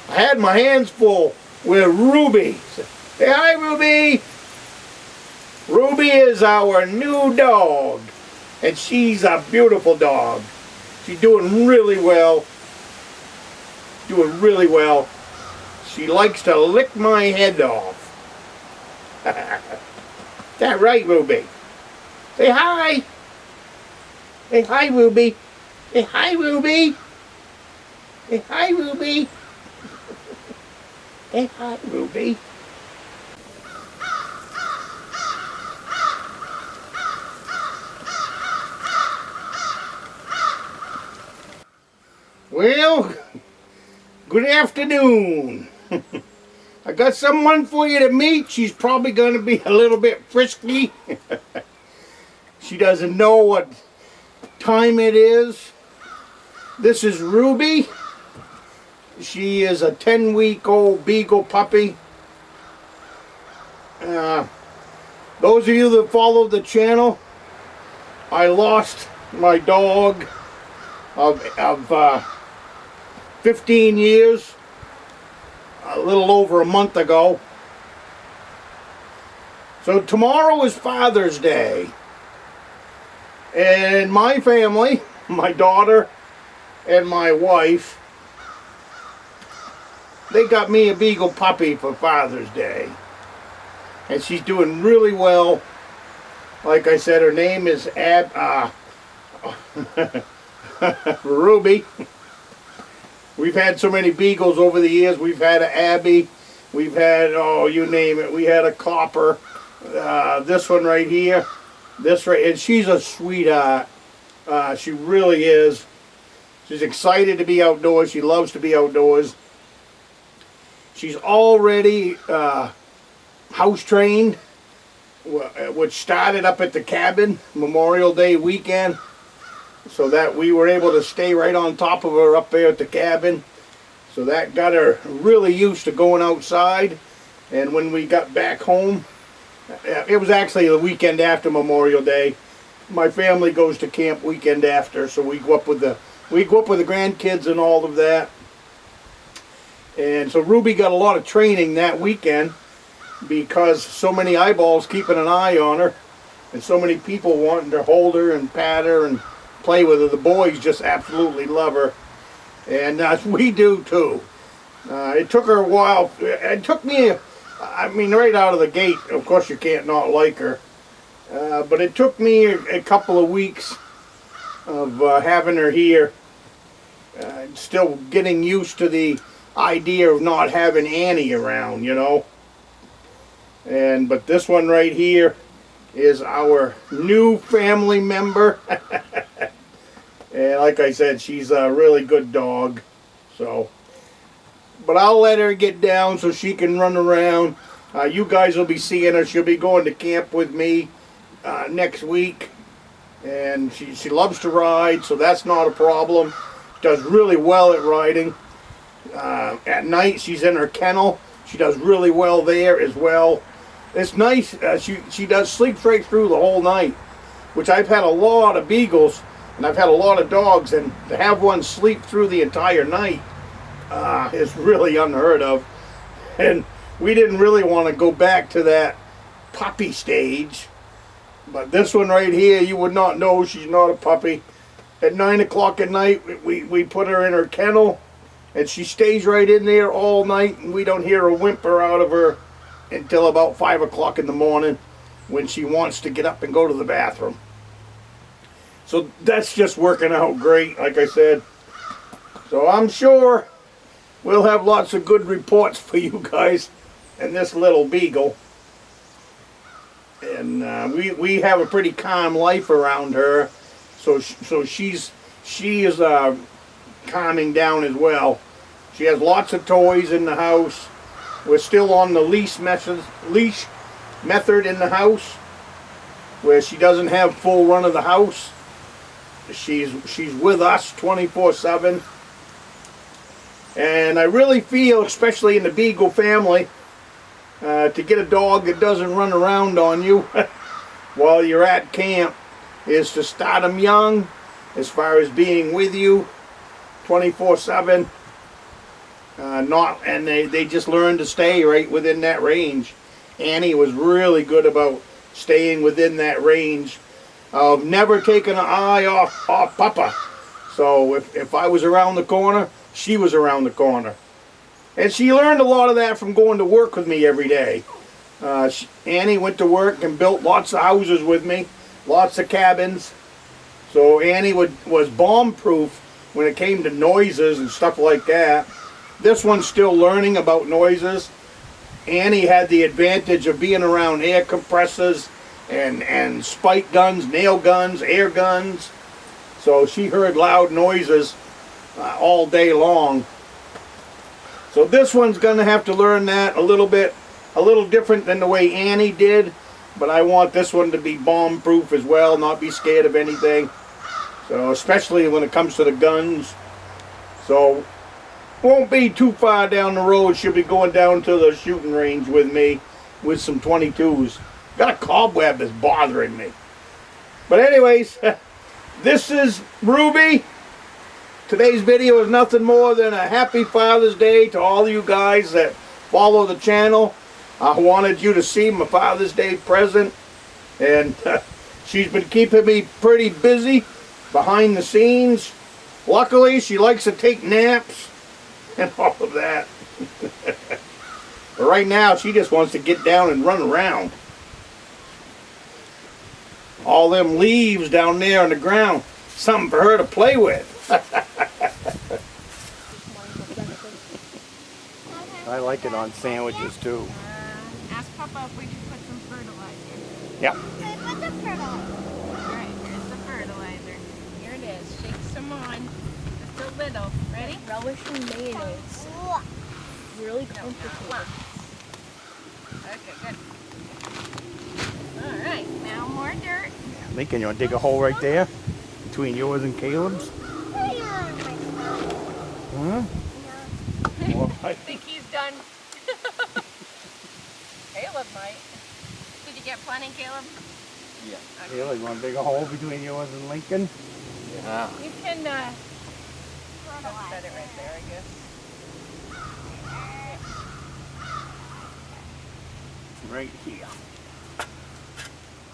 I had my hands full with Ruby. Say hi, Ruby. Ruby is our new dog, and she's a beautiful dog. She's doing really well. Doing really well. She likes to lick my head off. Is that right, Ruby? Say hi. Say hi, Ruby. Say hi, Ruby. Say hi, Ruby. Say hi, Ruby. Well, good afternoon. I got someone for you to meet. She's probably going to be a little bit frisky. She doesn't know what time it is. This is Ruby. She is a 10-week-old Beagle puppy. Those of you that follow the channel, I lost my dog of 15 years a little over a month ago. So tomorrow is Father's Day, and my family, my daughter and my wife, they got me a Beagle puppy for Father's Day, and she's doing really well. Like I said, her name is Ruby. We've had so many Beagles over the years. We've had an Abby. We've had, oh, you name it. We had a Copper. This one right here. This right, and she's a sweetheart. She really is. She's excited to be outdoors. She loves to be outdoors. She's already house trained, which started up at the cabin Memorial Day weekend. So that we were able to stay right on top of her up there at the cabin. So that got her really used to going outside. And when we got back home, it was actually the weekend after Memorial Day. My family goes to camp weekend after, so we go up with the grandkids and all of that. And so Ruby got a lot of training that weekend because so many eyeballs keeping an eye on her, and so many people wanting to hold her and pat her and play with her. The boys just absolutely love her, and we do too. It took her a while. It took me, I mean, right out of the gate, of course you can't not like her, but it took me a couple of weeks of having her here, still getting used to the idea of not having Annie around, you know. But this one right here is our new family member. And like I said, she's a really good dog. So, but I'll let her get down so she can run around. You guys will be seeing her. She'll be going to camp with me next week. And she loves to ride, so that's not a problem. Does really well at riding. At night, she's in her kennel. She does really well there as well. It's nice. She does sleep right through the whole night, which I've had a lot of Beagles, and I've had a lot of dogs, and to have one sleep through the entire night is really unheard of. And we didn't really want to go back to that puppy stage, but this one right here, you would not know she's not a puppy. At 9 o'clock at night, we put her in her kennel, and she stays right in there all night, and we don't hear a whimper out of her until about 5 o'clock in the morning when she wants to get up and go to the bathroom. So that's just working out great, like I said. So I'm sure we'll have lots of good reports for you guys and this little Beagle. And we have a pretty calm life around her. So she is calming down as well. She has lots of toys in the house. We're still on the leash method in the house, where she doesn't have full run of the house. She's with us 24/7, and I really feel, especially in the Beagle family, to get a dog that doesn't run around on you while you're at camp is to start them young, as far as being with you 24/7. they just learned to stay right within that range. Annie was really good about staying within that range of never taking an eye off Papa. So if I was around the corner, she was around the corner. And she learned a lot of that from going to work with me every day. Annie went to work and built lots of houses with me, lots of cabins. So Annie was bomb-proof when it came to noises and stuff like that. This one's still learning about noises. Annie had the advantage of being around air compressors and spike guns, nail guns, air guns. So she heard loud noises all day long. So this one's going to have to learn that a little different than the way Annie did. But I want this one to be bomb-proof as well, not be scared of anything. So especially when it comes to the guns. So won't be too far down the road. She'll be going down to the shooting range with me with some 22s. Got a cobweb that's bothering me. But anyways, this is Ruby. Today's video is nothing more than a happy Father's Day to all of you guys that follow the channel. I wanted you to see my Father's Day present. And she's been keeping me pretty busy behind the scenes. Luckily, she likes to take naps and all of that. But right now, she just wants to get down and run around. All them leaves down there on the ground, something for her to play with. I like it on sandwiches too. Ask Papa if we can put some fertilizer. Yep. Okay, put the fertilizer. Alright, here's the fertilizer. Here it is. Shake some on. Just a little. Ready? Relish and mayonnaise. Really complicated. Okay, good. Alright, now more dirt. Lincoln, you want to dig a hole right there? Between yours and Caleb's? Huh? I think he's done. Caleb might. Did you get plenty, Caleb? Yeah. Okay. Caleb, you want to dig a hole between yours and Lincoln? Yeah. You can, that's better right there, I guess. Right here.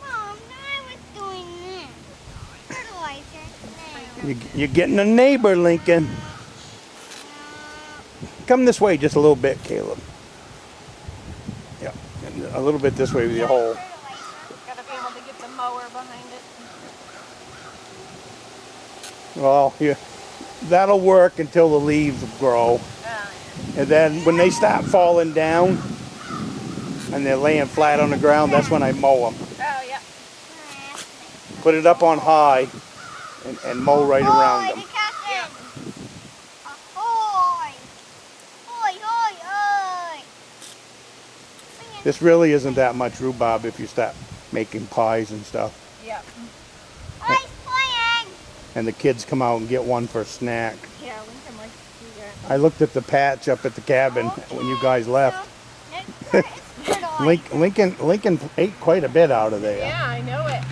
Mom, I was doing this. Fertilizer. You're getting a neighbor, Lincoln. Come this way just a little bit, Caleb. Yeah, and a little bit this way with your hole. Gotta be able to get the mower behind it. Well, yeah, that'll work until the leaves grow. And then when they start falling down and they're laying flat on the ground, that's when I mow them. Oh, yeah. Put it up on high and mow right around them. This really isn't that much rhubarb if you start making pies and stuff. Yep. And the kids come out and get one for a snack. Yeah, Lincoln likes to do that. I looked at the patch up at the cabin when you guys left. Lincoln ate quite a bit out of there. Yeah, I know it.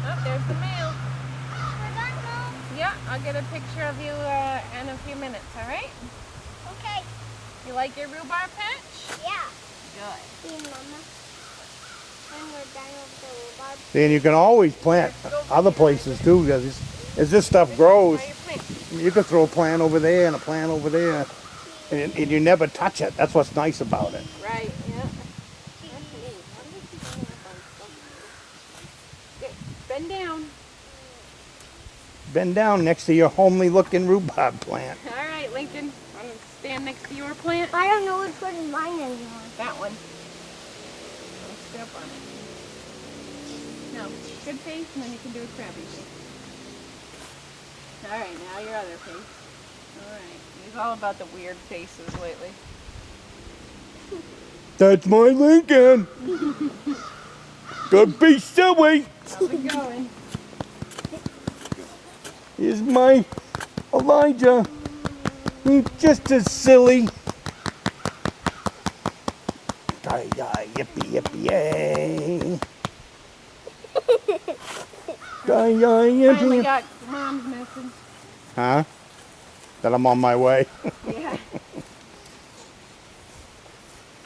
Oh, there's the mail. Yeah, I'll get a picture of you in a few minutes, all right? Okay. You like your rhubarb patch? Yeah. Good. See, Mama. When we're done with the rhubarb. And you can always plant other places too, because as this stuff grows, you can throw a plant over there and a plant over there, and you never touch it. That's what's nice about it. Right, yeah. Okay, bend down. Bend down next to your homely looking rhubarb plant. All right, Lincoln. Want to stand next to your plant? I don't know which one is mine anymore. That one. Don't step on it. No, good face, and then you can do a crabby face. All right, now your other face. All right. He's all about the weird faces lately. That's my Lincoln. Don't be silly. How's it going? Here's my Elijah. He's just as silly. Yippee, yippee, yay. Finally got Mom's message. Huh? That I'm on my way. Yeah.